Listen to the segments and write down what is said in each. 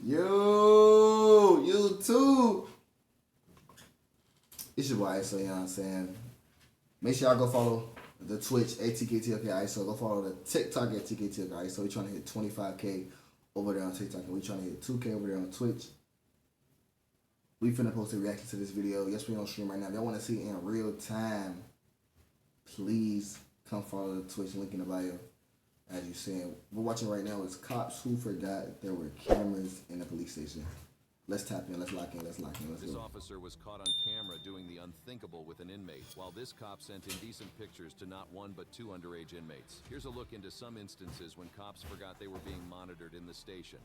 Yo, YouTube. It's your boy, so you know what I'm saying. Make sure y'all go follow the Twitch at TKTLK ISO. Go follow the TikTok at TKTLK ISO. We trying to hit 25K over there on TikTok, and we trying to hit 2K over there on Twitch. We finna post a reaction to this video. Yes, we on stream right now. If y'all want to see it in real time, please come follow the Twitch link in the bio. As you said, we're watching right now is cops who forgot there were cameras in the police station. Let's tap in, let's lock in, let's go. This officer was caught on camera doing the unthinkable with an inmate, while this cop sent indecent pictures to not one but two underage inmates. Here's a look into some instances when cops forgot they were being monitored in the station.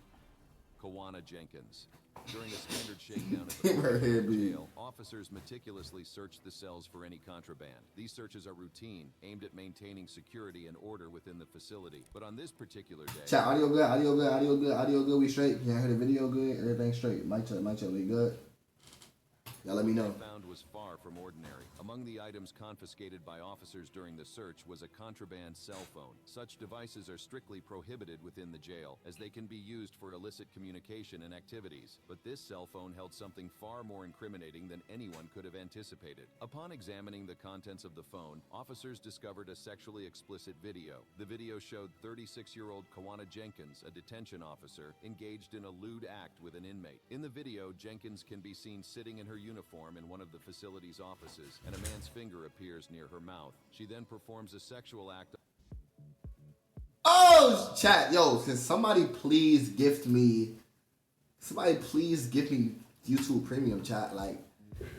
Kawana Jenkins. During a standard shakedown at the Fulton jail, officers meticulously searched the cells for any contraband. These searches are routine, aimed at maintaining security and order within the facility. But on this particular day... Chat, audio good, we straight. Can I hear the video good? Everything straight. Mic check, we good? Y'all let me know. Found was far from ordinary. Among the items confiscated by officers during the search was a contraband cell phone. Such devices are strictly prohibited within the jail, as they can be used for illicit communication and activities. But this cell phone held something far more incriminating than anyone could have anticipated. Upon examining the contents of the phone, officers discovered a sexually explicit video. The video showed 36-year-old Kawana Jenkins, a detention officer, engaged in a lewd act with an inmate. In the video, Jenkins can be seen sitting in her uniform in one of the facility's offices, and a man's finger appears near her mouth. She then performs a sexual act. Oh, chat, yo, can somebody please gift me YouTube Premium, chat? Like,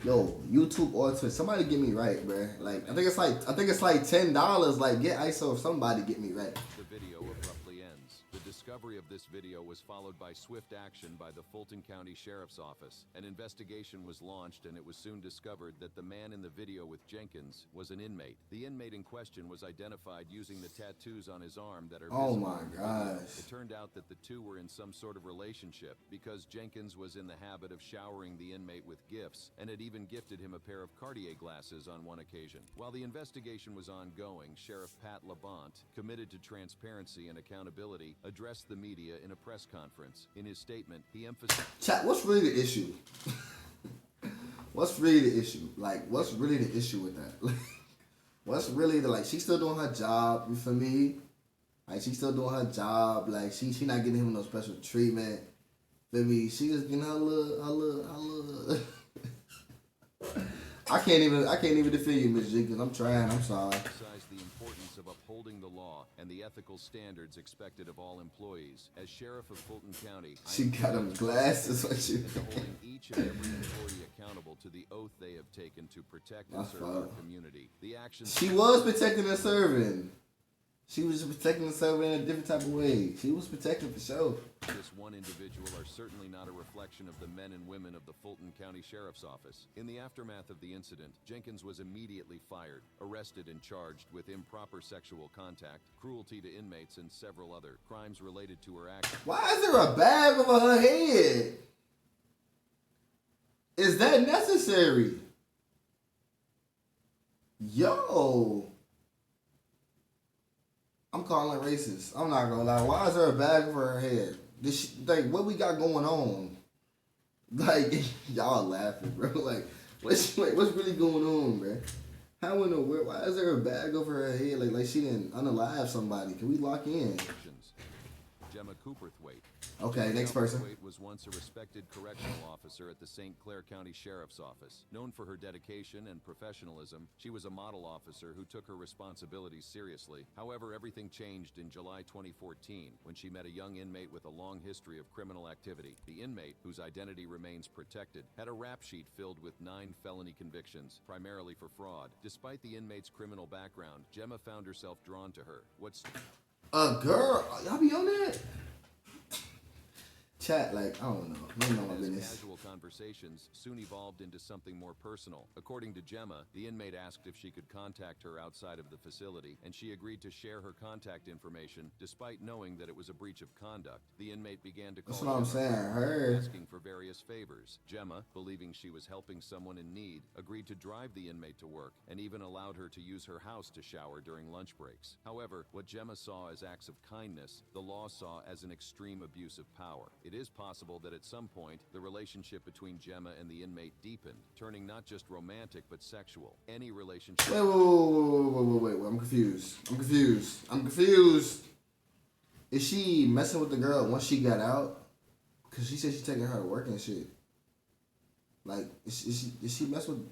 yo, YouTube or Twitch, somebody get me right, bruh. Like, I think it's like $10. Like, get ISO if somebody get me right. The video abruptly ends. The discovery of this video was followed by swift action by the Fulton County Sheriff's Office. An investigation was launched, and it was soon discovered that the man in the video with Jenkins was an inmate. The inmate in question was identified using the tattoos on his arm that are visible. Oh my gosh. It turned out that the two were in some sort of relationship, because Jenkins was in the habit of showering the inmate with gifts, and had even gifted him a pair of Cartier glasses on one occasion. While the investigation was ongoing, Sheriff Pat Labonte, committed to transparency and accountability, addressed the media in a press conference. In his statement, he emphasized... Chat, what's really the issue? What's really the issue? Like, what's really the issue with that? Like, what's really the, like, she's still doing her job, you feel me? Like, she's still doing her job. Like, she not getting him no special treatment. Feel me? She just getting her little... I can't even defend you, Miss Jenkins. I'm trying, I'm sorry. The importance of upholding the law and the ethical standards expected of all employees. As Sheriff of Fulton County, she got them glasses. What you holding each and every employee accountable to the oath they have taken to protect and serve our community. The actions she was protecting and serving. She was just protecting and serving in a different type of way. She was protecting for sure. This one individual are certainly not a reflection of the men and women of the Fulton County Sheriff's Office. In the aftermath of the incident, Jenkins was immediately fired, arrested and charged with improper sexual contact, cruelty to inmates, and several other crimes related to her actions. Why is there a bag over her head? Is that necessary? Yo. I'm calling it racist. I'm not gonna lie. Why is there a bag over her head? Like, what we got going on? Like, y'all laughing, bro. Like, what's really going on, bro? How in the world? Why is there a bag over her head? Like she didn't unalive somebody. Can we lock in? Gemma Cooperthwaite. Okay, next person. Cooperthwaite was once a respected correctional officer at the St. Clair County Sheriff's Office. Known for her dedication and professionalism, she was a model officer who took her responsibilities seriously. However, everything changed in July 2014 when she met a young inmate with a long history of criminal activity. The inmate, whose identity remains protected, had a rap sheet filled with 9 felony convictions, primarily for fraud. Despite the inmate's criminal background, Gemma found herself drawn to her. Girl, y'all be on that? Chat, like, I don't know. You know my business. Casual conversations soon evolved into something more personal. According to Gemma, the inmate asked if she could contact her outside of the facility, and she agreed to share her contact information despite knowing that it was a breach of conduct. The inmate began to call That's what I'm saying. asking for various favors. Gemma, believing she was helping someone in need, agreed to drive the inmate to work and even allowed her to use her house to shower during lunch breaks. However, what Gemma saw as acts of kindness, the law saw as an extreme abuse of power. It is possible that at some point, the relationship between Gemma and the inmate deepened, turning not just romantic but sexual. Any relationship... Wait. I'm confused. Is she messing with the girl once she got out? Because she said she's taking her to work and shit. Like, is she messing with...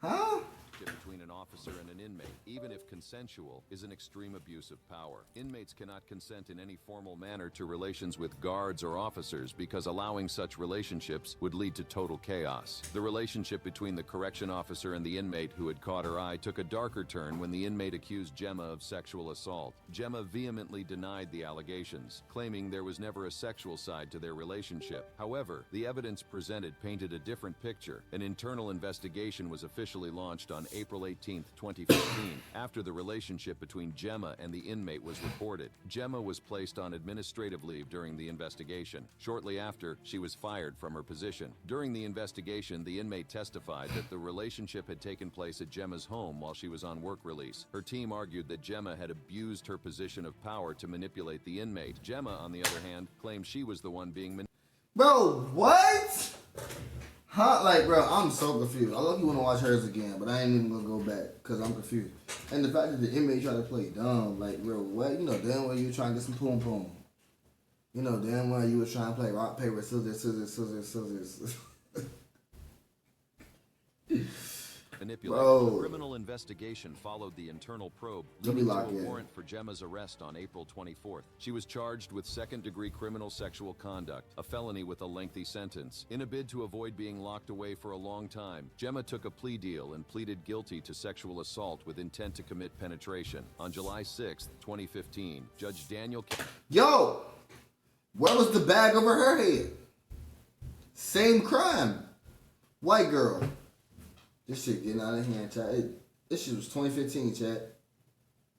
Huh? Between an officer and an inmate, even if consensual, is an extreme abuse of power. Inmates cannot consent in any formal manner to relations with guards or officers because allowing such relationships would lead to total chaos. The relationship between the correction officer and the inmate who had caught her eye took a darker turn when the inmate accused Gemma of sexual assault. Gemma vehemently denied the allegations, claiming there was never a sexual side to their relationship. However, the evidence presented painted a different picture. An internal investigation was officially launched on April 18, 2015, after the relationship between Gemma and the inmate was reported. Gemma was placed on administrative leave during the investigation. Shortly after, she was fired from her position. During the investigation, the inmate testified that the relationship had taken place at Gemma's home while she was on work release. Her team argued that Gemma had abused her position of power to manipulate the inmate. Gemma, on the other hand, claimed she was the one being manipulated. Bro, what? Huh? Like, bro, I'm so confused. I love you want to watch hers again, but I ain't even gonna go back because I'm confused. And the fact that the inmate tried to play dumb, like, bro, what? You know damn well you were trying to get some poom poom. You know damn well you were trying to play rock, paper, scissors. Manipulated. Bro. A criminal investigation followed the internal probe, You'll be leading to locked a in. warrant for Gemma's arrest on April 24th. She was charged with second-degree criminal sexual conduct, a felony with a lengthy sentence. In a bid to avoid being locked away for a long time, Gemma took a plea deal and pleaded guilty to sexual assault with intent to commit penetration. On July 6th, 2015, Judge Daniel... Yo! Where was the bag over her head? Same crime. White girl. This shit getting out of hand, chat. This shit was 2015, chat.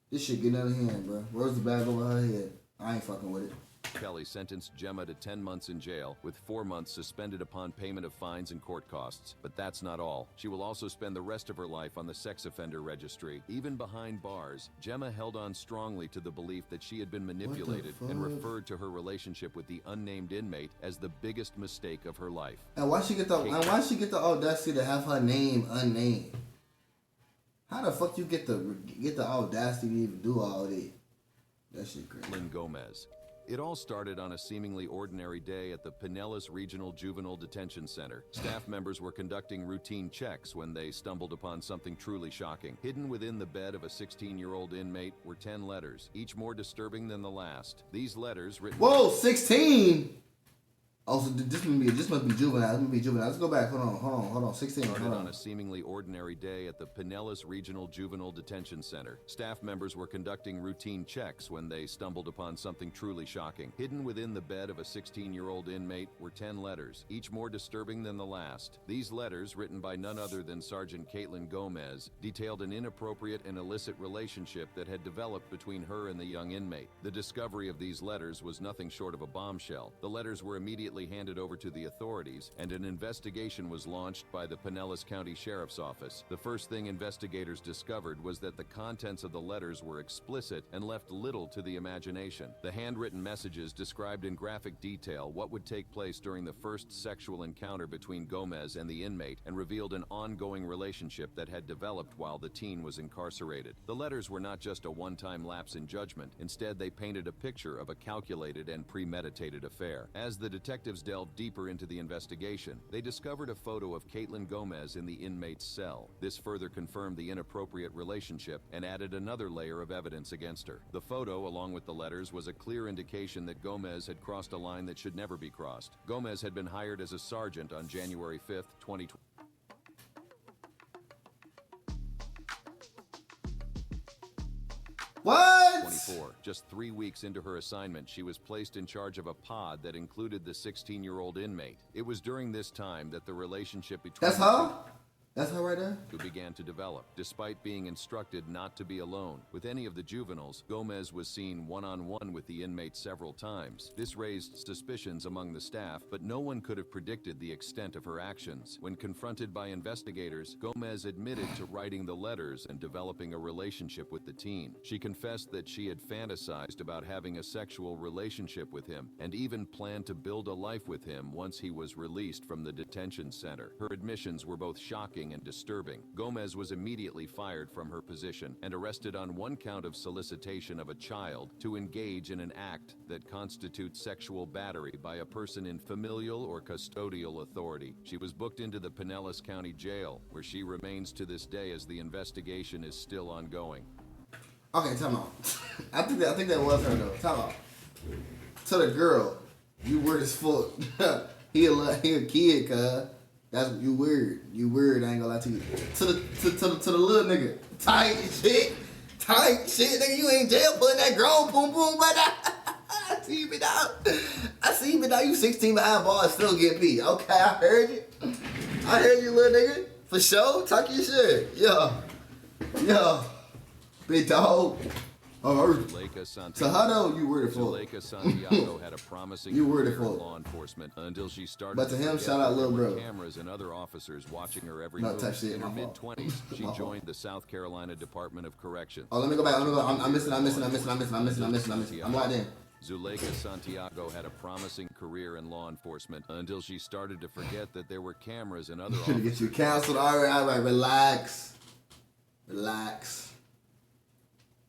This shit getting out of hand, bro. Where's the bag over her head? I ain't fucking with it. Kelly sentenced Gemma to 10 months in jail, with 4 months suspended upon payment of fines and court costs. But that's not all. She will also spend the rest of her life on the sex offender registry. Even behind bars, Gemma held on strongly to the belief that she had been manipulated and referred to her relationship with the unnamed inmate as the biggest mistake of her life. And why she get the audacity to have her name unnamed? How the fuck you get the audacity to even do all that? That shit crazy. Caitlin Gomez. It all started on a seemingly ordinary day at the Pinellas Regional Juvenile Detention Center. Staff members were conducting routine checks when they stumbled upon something truly shocking. Hidden within the bed of a 16-year-old inmate were 10 letters, each more disturbing than the last. These letters written... Whoa, 16? Oh, so this must be juvenile. Let's go back. Hold on. 16. Hold on on. a seemingly ordinary day at the Pinellas Regional Juvenile Detention Center. Staff members were conducting routine checks when they stumbled upon something truly shocking. Hidden within the bed of a 16-year-old inmate were 10 letters, each more disturbing than the last. These letters, written by none other than Sergeant Caitlin Gomez, detailed an inappropriate and illicit relationship that had developed between her and the young inmate. The discovery of these letters was nothing short of a bombshell. The letters were immediately handed over to the authorities, and an investigation was launched by the Pinellas County Sheriff's Office. The first thing investigators discovered was that the contents of the letters were explicit and left little to the imagination. The handwritten messages described in graphic detail what would take place during the first sexual encounter between Gomez and the inmate, and revealed an ongoing relationship that had developed while the teen was incarcerated. The letters were not just a one-time lapse in judgment. Instead, they painted a picture of a calculated and premeditated affair. As the detectives delved deeper into the investigation, they discovered a photo of Caitlin Gomez in the inmate's cell. This further confirmed the inappropriate relationship and added another layer of evidence against her. The photo, along with the letters, was a clear indication that Gomez had crossed a line that should never be crossed. Gomez had been hired as a sergeant on January 5th, 2020. What? 24. Just 3 weeks into her assignment, she was placed in charge of a pod that included the 16-year-old inmate. It was during this time that the relationship between... That's her? That's her right there? who began to develop. Despite being instructed not to be alone with any of the juveniles, Gomez was seen one-on-one with the inmate several times. This raised suspicions among the staff, but no one could have predicted the extent of her actions. When confronted by investigators, Gomez admitted to writing the letters and developing a relationship with the teen. She confessed that she had fantasized about having a sexual relationship with him and even planned to build a life with him once he was released from the detention center. Her admissions were both shocking and disturbing. Gomez was immediately fired from her position and arrested on one count of solicitation of a child to engage in an act that constitutes sexual battery by a person in familial or custodial authority. She was booked into the Pinellas County Jail, where she remains to this day as the investigation is still ongoing. Okay, time out. I think that was her though. Time out. To the girl, you weird as fuck. he a kid, cuz. That's you weird. You weird. I ain't gonna lie to you. To the little nigga, tight shit, nigga. You ain't jail putting that grown boom boom, but I see you, dog. I see you, dog. You 16 behind bars, still get beat. Okay, I heard you. I heard you, little nigga. For sure. Talk your shit. Yeah. Big dog. Zuleika Santiago. So how though you were the fuck? Zuleika Santiago had a promising You were the career in fuck. law enforcement until she started. But to him, forget shout out that little there were bro. Cameras and other officers watching her every No, move. type shit, In her my fault. mid-20s, she My fault. joined the South Carolina Department of Corrections. Oh, let me go back. I'm missing. I'm locked in. Zuleika Santiago had a promising career in law enforcement until she started to forget that there were cameras and other Trying to get you officers. canceled. All right. Relax.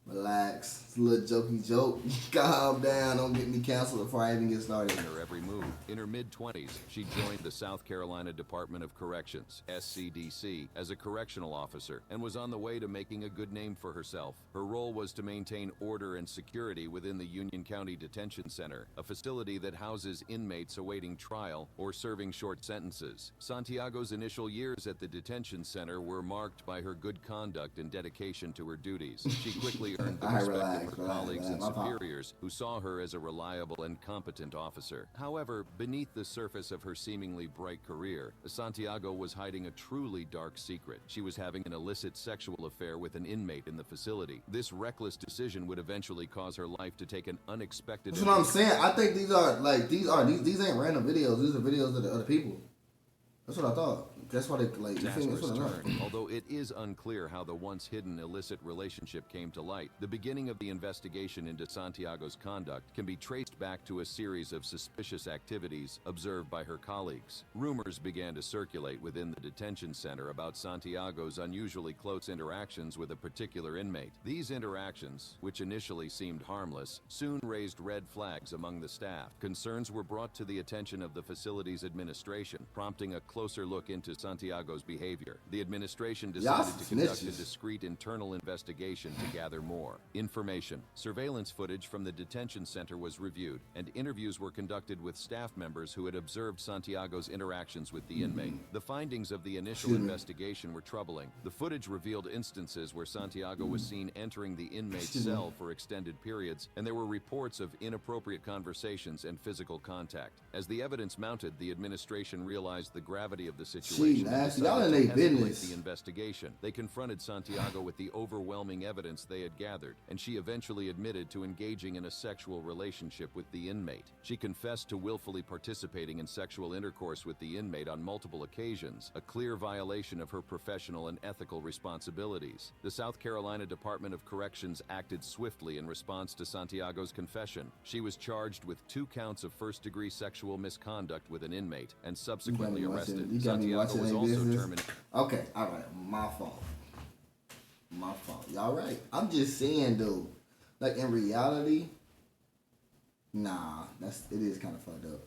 It's a little jokey joke. Calm down. Don't get me canceled before I even get started. Her every move. In her mid-20s, she joined the South Carolina Department of Corrections, SCDC, as a correctional officer and was on the way to making a good name for herself. Her role was to maintain order and security within the Union County Detention Center, a facility that houses inmates awaiting trial or serving short sentences. Santiago's initial years at the detention center were marked by her good conduct and dedication to her duties. She quickly earned the All right, respect of her relax, colleagues and my fault. superiors, who saw her as a reliable and competent officer. However, beneath the surface of her seemingly bright career, Santiago was hiding a truly dark secret. She was having an illicit sexual affair with an inmate in the facility. This reckless decision would eventually cause her life to take an unexpected. That's what I'm saying. I think these ain't random videos. These are videos of the other people. That's what I thought. That's why they like. You feel me? That's what I know. Turn. Although it is unclear how the once hidden illicit relationship came to light, the beginning of the investigation into Santiago's conduct can be traced back to a series of suspicious activities observed by her colleagues. Rumors began to circulate within the detention center about Santiago's unusually close interactions with a particular inmate. These interactions, which initially seemed harmless, soon raised red flags among the staff. Concerns were brought to the attention of the facility's administration, prompting a closer look into Santiago's behavior. The administration decided to conduct a discreet internal investigation to gather more information. Surveillance footage from the detention center was reviewed, and interviews were conducted with staff members who had observed Santiago's interactions with the inmate. The findings of the initial investigation were troubling. The footage revealed instances where Santiago was seen entering the inmate's cell for extended periods, and there were reports of inappropriate conversations and physical contact. As the evidence mounted, the administration realized the gravity of the situation and y'all in decided to their escalate business. the investigation. They confronted Santiago with the overwhelming evidence they had gathered, and she eventually admitted to engaging in a sexual relationship with the inmate. She confessed to willfully participating in sexual intercourse with the inmate on multiple occasions, a clear violation of her professional and ethical responsibilities. The South Carolina Department of Corrections acted swiftly in response to Santiago's confession. She was charged with 2 counts of first-degree sexual misconduct with an inmate and subsequently arrested. Santiago was also terminated. Okay, all right, my fault. Y'all right. I'm just saying though, like in reality, nah, it is kind of fucked up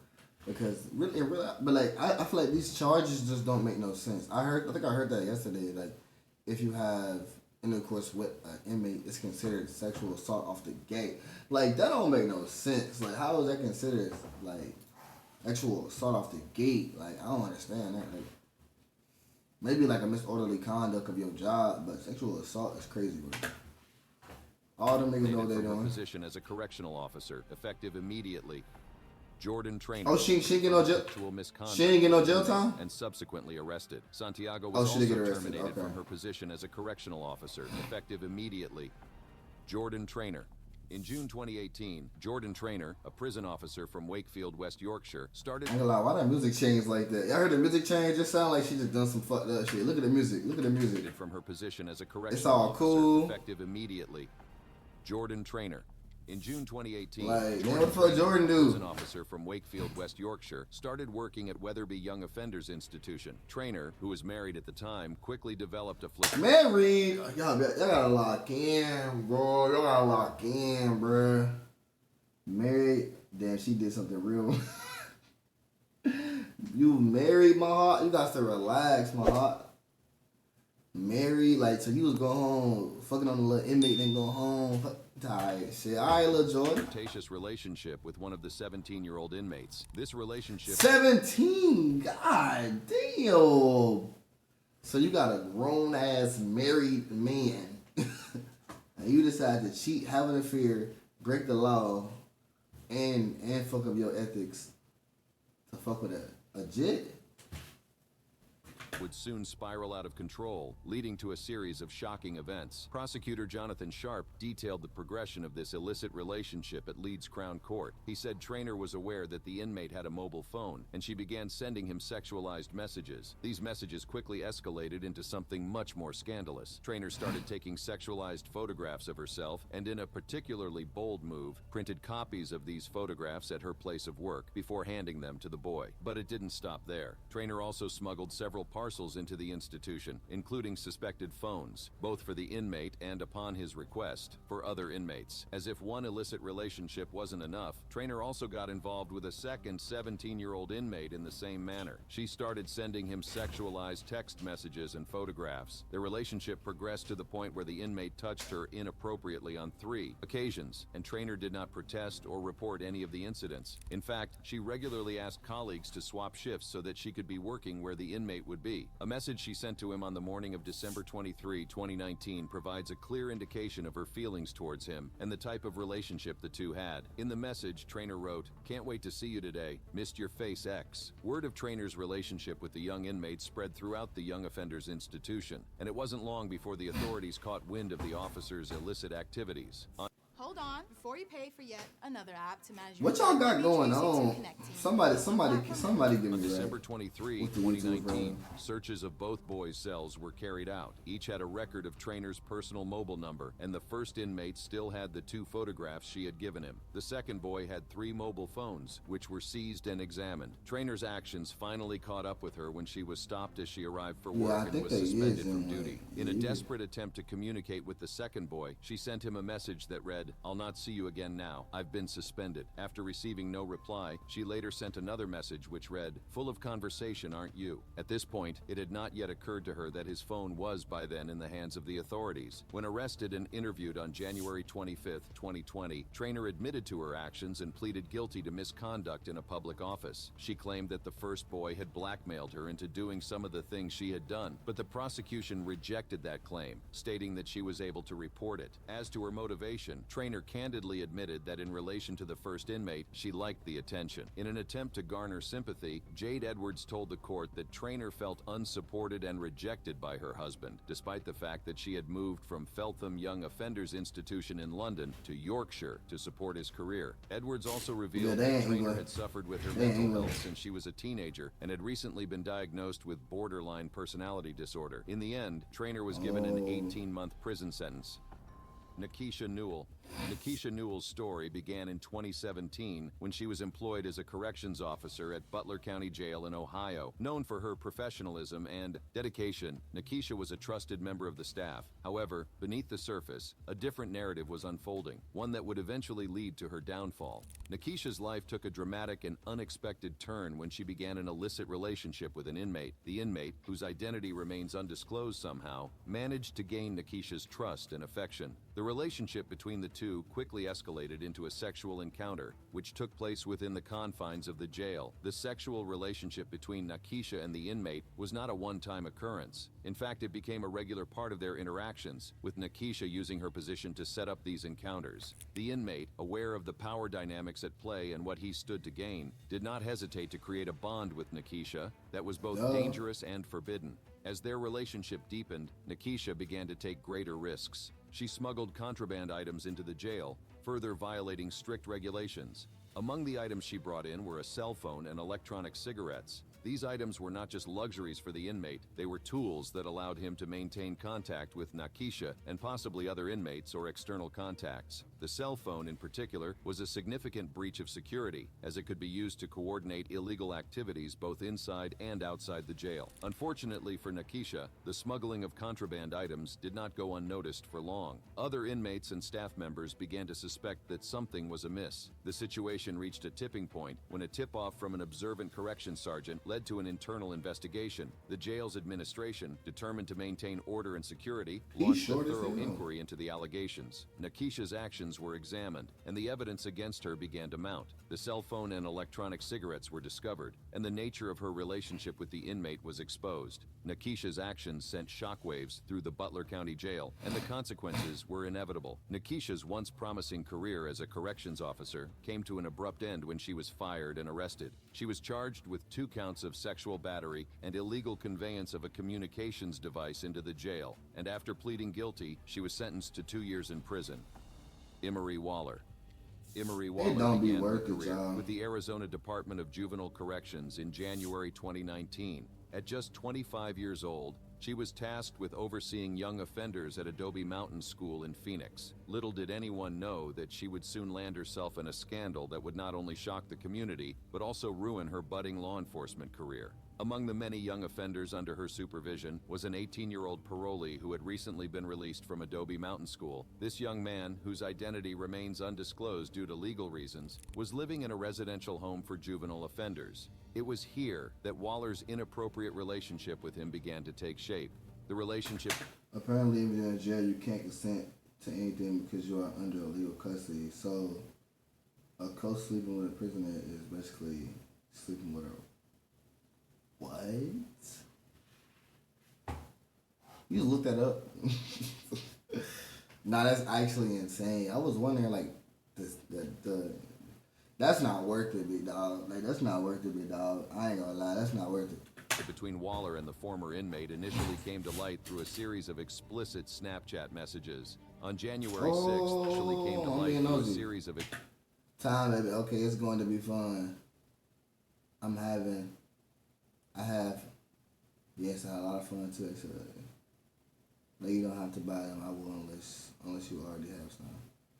because really, but like I feel like these charges just don't make no sense. I think I heard that yesterday. Like if you have intercourse with an inmate, it's considered sexual assault off the gate. Like that don't make no sense. Like how is that considered like actual assault off the gate? Like I don't understand that. Like maybe like a disorderly conduct of your job, but sexual assault is crazy, bro. All them niggas know what they're from her doing. position as a correctional officer, effective immediately. Jordan Trainer. Oh, she ain't get no jail. Sexual misconduct. She ain't get no jail time. And subsequently arrested. Santiago Oh, was she did also get arrested. terminated Okay. from her position as a correctional officer, effective immediately. Jordan Trainer. In June 2018, Jordan Trainer, a prison officer from Wakefield, West Yorkshire, started I ain't gonna lie, why that music changed like that? Y'all heard the music change? It just sound like she just done some fucked up shit. Look at the music. Look at the music. from her position as a correctional It's all officer, cool. effective immediately. Jordan Trainer. In June 2018, Like, man, what the fuck Jordan do? prison officer from Wakefield, West Yorkshire, started working at Weatherby Young Offenders Institution. Trainer, who was married at the time, quickly developed a flip. Married, y'all gotta lock in, bro. Y'all gotta lock in, bro. Married, damn, she did something real. You married, my heart. You got to relax, my heart. Married, like, so you was going home, fucking on the little inmate, then go home. Tired shit. All right, little Jordan. Flirtatious relationship with one of the 17-year-old inmates. This relationship 17, god damn. So you got a grown ass married man, and you decide to cheat, have an affair, break the law, and fuck up your ethics to fuck with a jit. would soon spiral out of control, leading to a series of shocking events. Prosecutor Jonathan Sharp detailed the progression of this illicit relationship at Leeds Crown Court. He said Trainer was aware that the inmate had a mobile phone, and she began sending him sexualized messages. These messages quickly escalated into something much more scandalous. Trainer started taking sexualized photographs of herself, and in a particularly bold move, printed copies of these photographs at her place of work before handing them to the boy. But it didn't stop there. Trainer also smuggled several parcels into the institution, including suspected phones, both for the inmate and, upon his request, for other inmates. As if one illicit relationship wasn't enough, Trainer also got involved with a second 17-year-old inmate in the same manner. She started sending him sexualized text messages and photographs. Their relationship progressed to the point where the inmate touched her inappropriately on 3 occasions, and Trainer did not protest or report any of the incidents. In fact, she regularly asked colleagues to swap shifts so that she could be working where the inmate would be. A message she sent to him on the morning of December 23, 2019 provides a clear indication of her feelings towards him and the type of relationship the two had. In the message, Trainer wrote, "Can't wait to see you today. Missed your face, X." Word of Trainer's relationship with the young inmate spread throughout the Young Offenders Institution, and it wasn't long before the authorities caught wind of the officer's illicit activities. Hold on, before you pay for yet another app to manage your What y'all got Reach going your on? connecting. Somebody give On me December that. 23, What the YouTube, 2019, bro? searches of both boys' cells were carried out. Each had a record of Trainer's personal mobile number, and the first inmate still had the 2 photographs she had given him. The second boy had 3 mobile phones, which were seized and examined. Trainer's actions finally caught up with her when she was stopped as she arrived for Yeah, I work and think was they suspended is, from anyway. duty. In a Yeah. desperate attempt to communicate with the second boy, she sent him a message that read, "I'll not see you again now. I've been suspended." After receiving no reply, she later sent another message which read, "Full of conversation, aren't you?" At this point, it had not yet occurred to her that his phone was by then in the hands of the authorities. When arrested and interviewed on January 25, 2020, Trainer admitted to her actions and pleaded guilty to misconduct in a public office. She claimed that the first boy had blackmailed her into doing some of the things she had done, but the prosecution rejected that claim, stating that she was able to report it. As to her motivation, Trainer candidly admitted that in relation to the first inmate, she liked the attention. In an attempt to garner sympathy, Jade Edwards told the court that Trainer felt unsupported and rejected by her husband, despite the fact that she had moved from Feltham Young Offenders Institution in London to Yorkshire to support his career. Edwards also revealed they that ain't Trainer England. had suffered with her They ain't mental England. health since she was a teenager and had recently been diagnosed with borderline personality disorder. In the end, Trainer was given an 18-month prison sentence. Nikisha Newell. Nikisha Newell's story began in 2017 when she was employed as a corrections officer at Butler County Jail in Ohio. Known for her professionalism and dedication, Nikisha was a trusted member of the staff. However, beneath the surface, a different narrative was unfolding, one that would eventually lead to her downfall. Nikisha's life took a dramatic and unexpected turn when she began an illicit relationship with an inmate. The inmate, whose identity remains undisclosed somehow, managed to gain Nikisha's trust and affection. The relationship between the two quickly escalated into a sexual encounter, which took place within the confines of the jail. The sexual relationship between Nakisha and the inmate was not a one-time occurrence. In fact, it became a regular part of their interactions, with Nakisha using her position to set up these encounters. The inmate, aware of the power dynamics at play and what he stood to gain, did not hesitate to create a bond with Nakisha that was both dangerous and forbidden. As their relationship deepened, Nakisha began to take greater risks. She smuggled contraband items into the jail, further violating strict regulations. Among the items she brought in were a cell phone and electronic cigarettes. These items were not just luxuries for the inmate, they were tools that allowed him to maintain contact with Nakisha and possibly other inmates or external contacts. The cell phone in particular was a significant breach of security, as it could be used to coordinate illegal activities both inside and outside the jail. Unfortunately for Nakisha, the smuggling of contraband items did not go unnoticed for long. Other inmates and staff members began to suspect that something was amiss. The situation reached a tipping point when a tip-off from an observant corrections sergeant led to an internal investigation. The jail's administration, determined to maintain order and security, launched a thorough inquiry into the allegations. Nakisha's actions were examined, and the evidence against her began to mount. The cell phone and electronic cigarettes were discovered, and the nature of her relationship with the inmate was exposed. Nakisha's actions sent shockwaves through the Butler County Jail, and the consequences were inevitable. Nakisha's once promising career as a corrections officer came to an abrupt end when she was fired and arrested. She was charged with 2 counts of sexual battery and illegal conveyance of a communications device into the jail, and after pleading guilty, she was sentenced to 2 years in prison. Emery Waller. Emery Waller began her career with the Arizona Department of Juvenile Corrections in January 2019. At just 25 years old, she was tasked with overseeing young offenders at Adobe Mountain School in Phoenix. Little did anyone know that she would soon land herself in a scandal that would not only shock the community, but also ruin her budding law enforcement career. Among the many young offenders under her supervision was an 18-year-old parolee who had recently been released from Adobe Mountain School. This young man, whose identity remains undisclosed due to legal reasons, was living in a residential home for juvenile offenders. It was here that Waller's inappropriate relationship with him began to take shape. The relationship... Apparently, even in jail, you can't consent to anything because you are under illegal custody. So, a co-sleeping with a prisoner is basically sleeping with a... What? You look that up? Nah, that's actually insane. I was wondering, like, that's not worth it, big dog. Like, that's not worth it, big dog. I ain't gonna lie, that's not worth it. Between Waller and the former inmate initially came to light through a series of explicit Snapchat messages. On January 6th, actually came to light through a series of... Time, baby. Okay, it's going to be fun. I had a lot of fun too. So, no, you don't have to buy them. I will unless you already have some.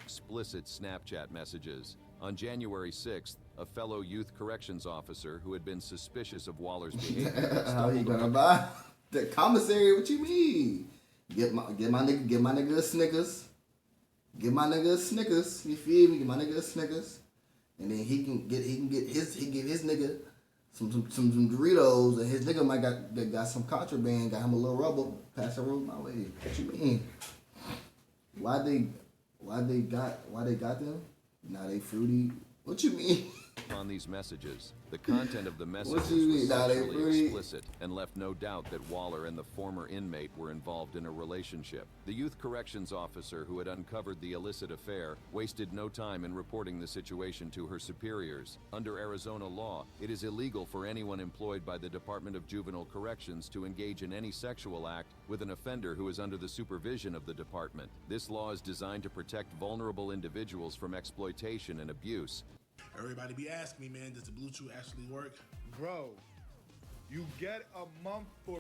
Explicit Snapchat messages. On January 6th, a fellow youth corrections officer who had been suspicious of Waller's behavior... How you gonna buy the commissary? What you mean? Get my nigga a Snickers. Give my nigga a Snickers. You feel me? Give my nigga a Snickers, and then he give his nigga some Doritos, and his nigga might got some contraband, got him a little rubber, pass the road my way. What you mean? Why they got them? Now they fruity. What you mean? On these messages, the content of the messages was sexually explicit and left no doubt that Waller and the former inmate were involved in a relationship. The youth corrections officer who had uncovered the illicit affair wasted no time in reporting the situation to her superiors. Under Arizona law, it is illegal for anyone employed by the Department of Juvenile Corrections to engage in any sexual act with an offender who is under the supervision of the department. This law is designed to protect vulnerable individuals from exploitation and abuse. Everybody be asking me, man, does the Bluetooth actually work? Bro, you get a month for...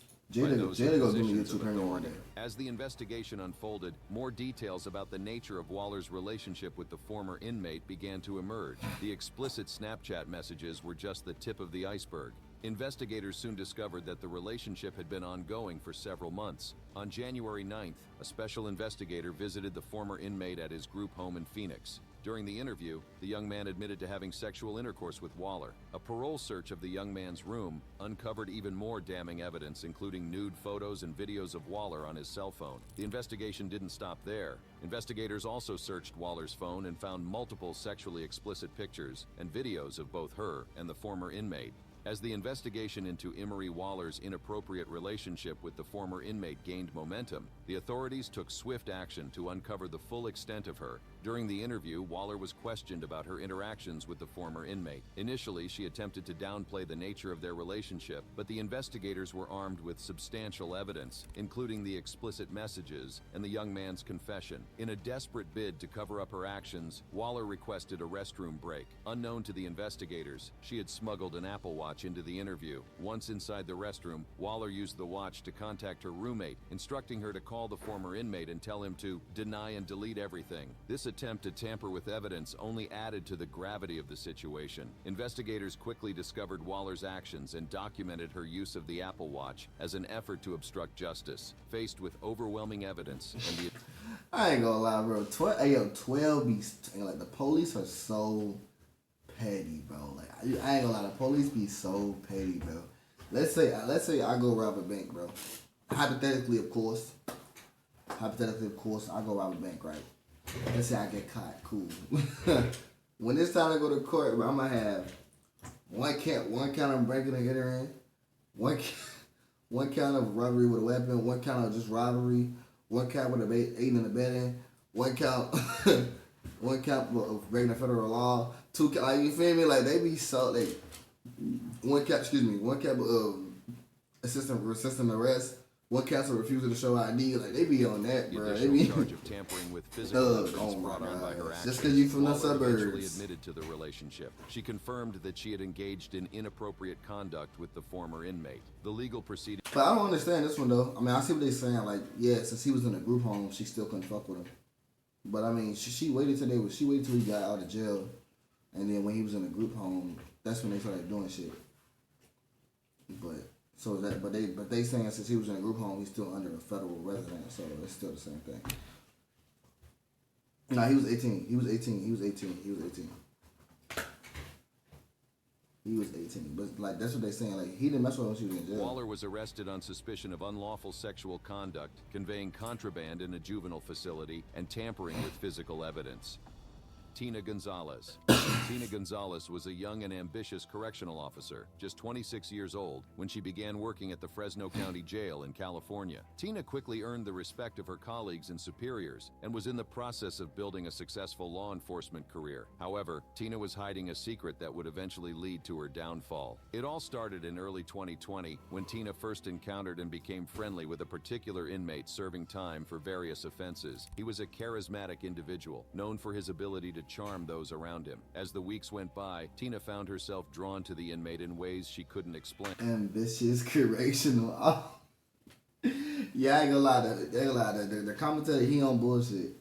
As the investigation unfolded, more details about the nature of Waller's relationship with the former inmate began to emerge. The explicit Snapchat messages were just the tip of the iceberg. Investigators soon discovered that the relationship had been ongoing for several months. On January 9th, a special investigator visited the former inmate at his group home in Phoenix. During the interview, the young man admitted to having sexual intercourse with Waller. A parole search of the young man's room uncovered even more damning evidence, including nude photos and videos of Waller on his cell phone. The investigation didn't stop there. Investigators also searched Waller's phone and found multiple sexually explicit pictures and videos of both her and the former inmate. As the investigation into Emery Waller's inappropriate relationship with the former inmate gained momentum, the authorities took swift action to uncover the full extent of her. During the interview, Waller was questioned about her interactions with the former inmate. Initially, she attempted to downplay the nature of their relationship, but the investigators were armed with substantial evidence, including the explicit messages and the young man's confession. In a desperate bid to cover up her actions, Waller requested a restroom break. Unknown to the investigators, she had smuggled an Apple Watch into the interview. Once inside the restroom, Waller used the watch to contact her roommate, instructing her to call the former inmate and tell him to deny and delete everything. This attempt to tamper with evidence only added to the gravity of the situation. Investigators quickly discovered Waller's actions and documented her use of the Apple Watch as an effort to obstruct justice. Faced with overwhelming evidence and the I ain't gonna lie, bro. 12 be like the police are so petty, bro. Like I ain't gonna lie, the police be so petty, bro. Let's say I go rob a bank, bro. Hypothetically, of course, I go rob a bank, right? Let's say I get caught, cool. When it's time to go to court, bro, I'm gonna have one count of breaking and entering, one count of robbery with a weapon, one count of just robbery, one count with aiding and abetting, one count of breaking the federal law, two count, like, you feel me? Like they be so one count of resisting arrest. One council refusing to show ID, like they be on that, bro. They be charge of tampering with physical evidence brought on by her actions. Just because you from the Waller eventually suburbs. admitted to the relationship. She confirmed that she had engaged in inappropriate conduct with the former inmate. The legal proceeding. But I don't understand this one though. I mean, I see what they're saying. Like, yeah, since he was in a group home, she still couldn't fuck with him. But I mean, she waited till he got out of jail, and then when he was in a group home, that's when they started doing shit. But they saying since he was in a group home, he's still under a federal residence, so it's still the same thing. No, he was 18. He was 18. But like that's what they saying. Like he didn't mess with her when she was in jail. Waller was arrested on suspicion of unlawful sexual conduct, conveying contraband in a juvenile facility, and tampering with physical evidence. Tina Gonzalez. Tina Gonzalez was a young and ambitious correctional officer, just 26 years old, when she began working at the Fresno County Jail in California. Tina quickly earned the respect of her colleagues and superiors, and was in the process of building a successful law enforcement career. However, Tina was hiding a secret that would eventually lead to her downfall. It all started in early 2020, when Tina first encountered and became friendly with a particular inmate serving time for various offenses. He was a charismatic individual, known for his ability to charm those around him. As the weeks went by, Tina found herself drawn to the inmate in ways she couldn't explain. Ambitious correctional. Oh. Yeah, I ain't gonna lie. The commentator, he on bullshit.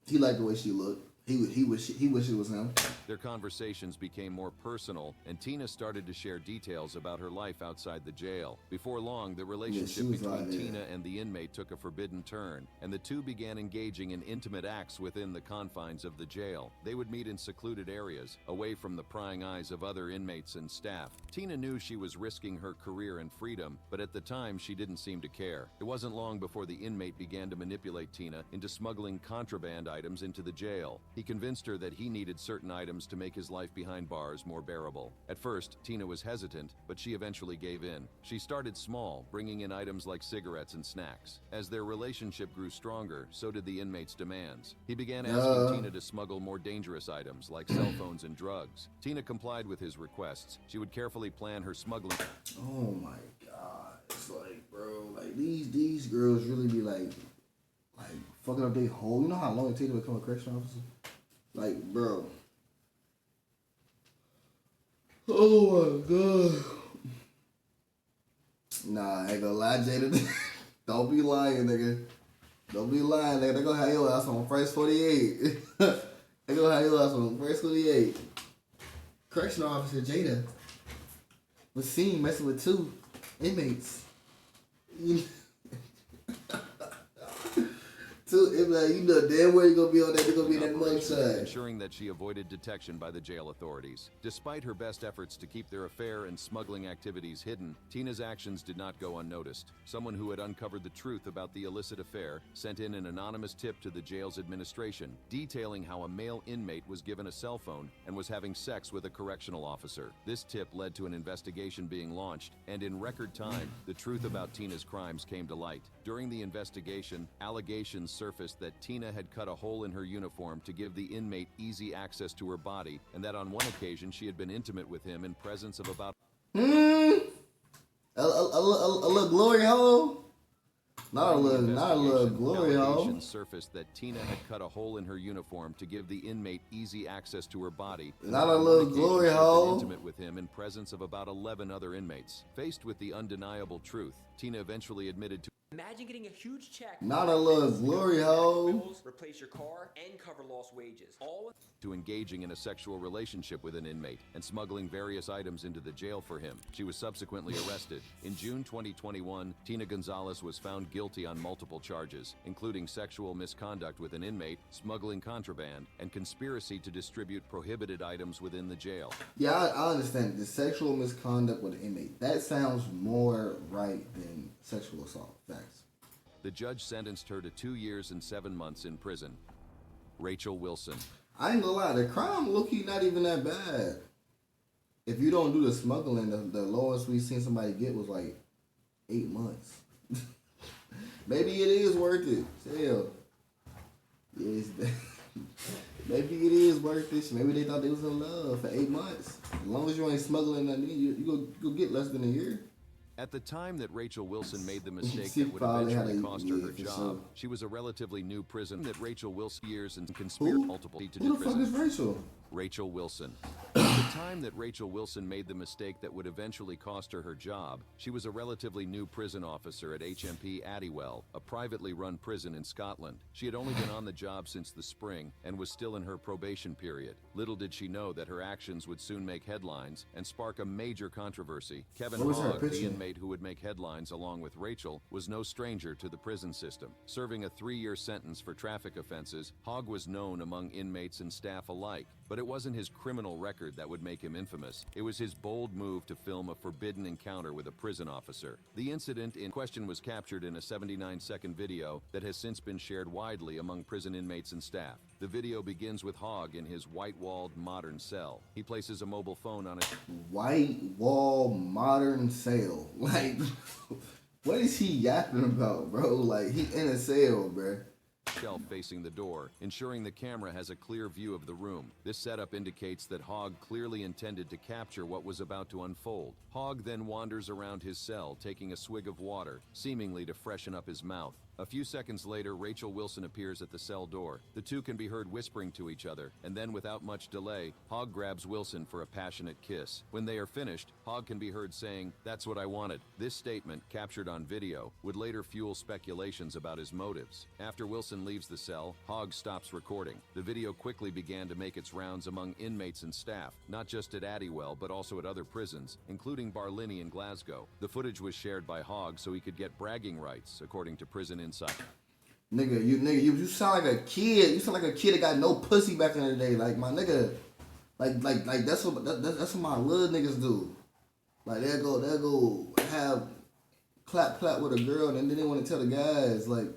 He liked the way she looked. He wish it was him. Their conversations became more personal, and Tina started to share details about her life outside the jail. Before long, the relationship between Tina and the inmate took a forbidden turn, and the two began engaging in intimate acts within the confines of the jail. They would meet in secluded areas, away from the prying eyes of other inmates and staff. Tina knew she was risking her career and freedom, but at the time she didn't seem to care. It wasn't long before the inmate began to manipulate Tina into smuggling contraband items into the jail. He convinced her that he needed certain items to make his life behind bars more bearable. At first, Tina was hesitant, but she eventually gave in. She started small, bringing in items like cigarettes and snacks. As their relationship grew stronger, so did the inmate's demands. He began asking Tina to smuggle more dangerous items like cell phones and drugs. Tina complied with his requests. She would carefully plan her smuggling. Oh my God. It's like, bro, like these girls really be like fucking up their whole. You know how long it takes to become a correctional officer? Like, bro. Oh my God. Nah, I ain't gonna lie, Jada. Don't be lying, nigga. Don't be lying, nigga. They gonna have your ass on first 48. They gonna have your ass on first 48. Correctional officer Jada was seen messing with 2 inmates. It be like, you know damn well you're gonna be on that. They're gonna be in that Operation, mugshot. ensuring that she avoided detection by the jail authorities. Despite her best efforts to keep their affair and smuggling activities hidden, Tina's actions did not go unnoticed. Someone who had uncovered the truth about the illicit affair sent in an anonymous tip to the jail's administration, detailing how a male inmate was given a cell phone and was having sex with a correctional officer. This tip led to an investigation being launched, and in record time, the truth about Tina's crimes came to light. During the investigation, allegations surfaced that Tina had cut a hole in her uniform to give the inmate easy access to her body, and that on one occasion she had been intimate with him in presence of about A little glory hole. Not a little glory hole. allegations surfaced that Tina had cut a hole in her uniform to give the inmate easy access to her body. and Not that a on little one occasion glory she had been hole. intimate with him in presence of about 11 other inmates. Faced with the undeniable truth, Tina eventually admitted to Imagine getting a huge check. Not a little glory hole. Bills, replace your car, and cover lost wages. All engaging in a sexual relationship with an inmate and smuggling various items into the jail for him. She was subsequently arrested. In June 2021, Tina Gonzalez was found guilty on multiple charges, including sexual misconduct with an inmate, smuggling contraband, and conspiracy to distribute prohibited items within the jail. Yeah, I understand the sexual misconduct with an inmate. That sounds more right than sexual assault. Facts. The judge sentenced her to 2 years and 7 months in prison. Rachel Wilson. I ain't gonna lie, the crime low-key not even that bad. If you don't do the smuggling, the lowest we seen somebody get was like 8 months. Maybe it is worth it. Hell. Yes. Maybe it is worth it. Maybe they thought they was in love for 8 months. As long as you ain't smuggling nothing, you go get less than a year. At the time that Rachel Wilson made the mistake She that would probably had eventually a- cost her yeah, her for job, sure. she was a relatively new prison that Rachel Wilson years and conspired Who? multiple to Who the fuck prison. is Rachel? Rachel Wilson. At the time that Rachel Wilson made the mistake that would eventually cost her her job, she was a relatively new prison officer at HMP Addywell, a privately run prison in Scotland. She had only been on the job since the spring and was still in her probation period. Little did she know that her actions would soon make headlines and spark a major controversy. Kevin What was her Hogg, the picture? inmate who would make headlines along with Rachel, was no stranger to the prison system. Serving a 3-year sentence for traffic offenses, Hogg was known among inmates and staff alike. But it wasn't his criminal record that would make him infamous. It was his bold move to film a forbidden encounter with a prison officer. The incident in question was captured in a 79-second video that has since been shared widely among prison inmates and staff. The video begins with Hogg in his white-walled modern cell. He places a mobile phone on a White wall modern cell. Like, what is he yapping about, bro? Like, he in a cell, bro. shelf facing the door, ensuring the camera has a clear view of the room. This setup indicates that Hogg clearly intended to capture what was about to unfold. Hogg then wanders around his cell, taking a swig of water, seemingly to freshen up his mouth. A few seconds later, Rachel Wilson appears at the cell door. The two can be heard whispering to each other, and then without much delay, Hogg grabs Wilson for a passionate kiss. When they are finished, Hogg can be heard saying, "That's what I wanted." This statement, captured on video, would later fuel speculations about his motives. After Wilson leaves the cell, Hogg stops recording. The video quickly began to make its rounds among inmates and staff, not just at Addywell, but also at other prisons, including Barlinnie in Glasgow. The footage was shared by Hogg so he could get bragging rights, according to Prison Insider. Nigga, you sound like a kid. You sound like a kid that got no pussy back in the day. Like, my nigga, like that's what that's what my little niggas do. Like, they'll go have clap with a girl, and then they want to tell the guys, like,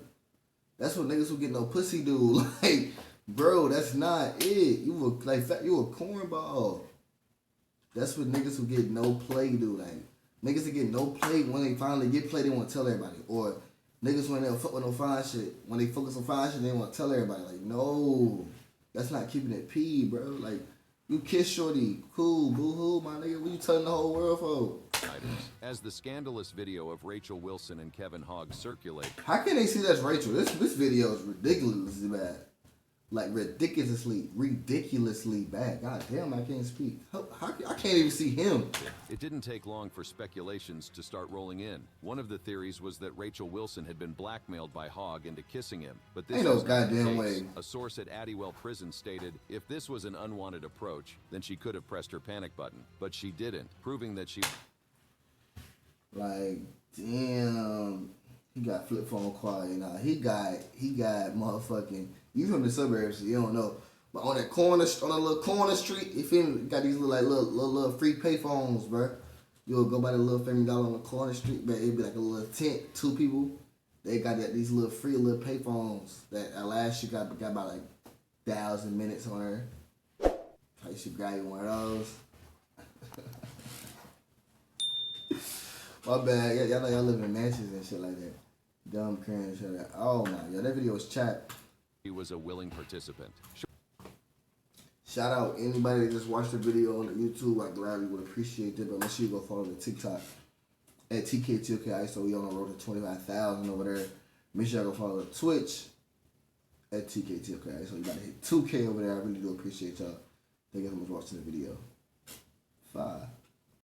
that's what niggas who get no pussy do. Like, bro, that's not it. You a cornball. That's what niggas who get no play do. Like, niggas that get no play, when they finally get play, they want to tell everybody. Or niggas when they don't fuck with no fine shit, when they focus on fine shit, they want to tell everybody. Like, no, that's not keeping it P, bro. Like, you kiss shorty, cool, boo-hoo, my nigga. What you telling the whole world for? As the scandalous video of Rachel Wilson and Kevin Hogg circulate, How can they see that's Rachel? This video is ridiculously bad. Like, ridiculously bad. God damn, I can't speak. I can't even see him. it didn't take long for speculations to start rolling in. One of the theories was that Rachel Wilson had been blackmailed by Hogg into kissing him, but this Ain't no was not the goddamn case. way. A source at Addywell Prison stated, if this was an unwanted approach, then she could have pressed her panic button, but she didn't, proving that she... Like, damn. He got flip phone quality. Nah, he got motherfucking. You from the suburbs, so you don't know. But on that corner, on a little corner street, you feel me? Got these little free pay phones, bro. You'll go by the little $50 on the corner street, but it'd be like a little tent, 2 people. They got these little free little pay phones that last year got about like 1,000 minutes on her. You should grab you one of those. My bad. Y'all know y'all live in mansions and shit like that. Dumb cringe and shit like that. Oh my, yo, that video was chat. He was a willing participant. Shout out anybody that just watched the video on the YouTube. I gladly would appreciate it. But make sure you go follow the TikTok at TK2KISO. We on the road to 25,000 over there. Make sure you go follow the Twitch at TK2KISO. You gotta hit 2K over there. I really do appreciate y'all. Thank you so much for watching the video. 5.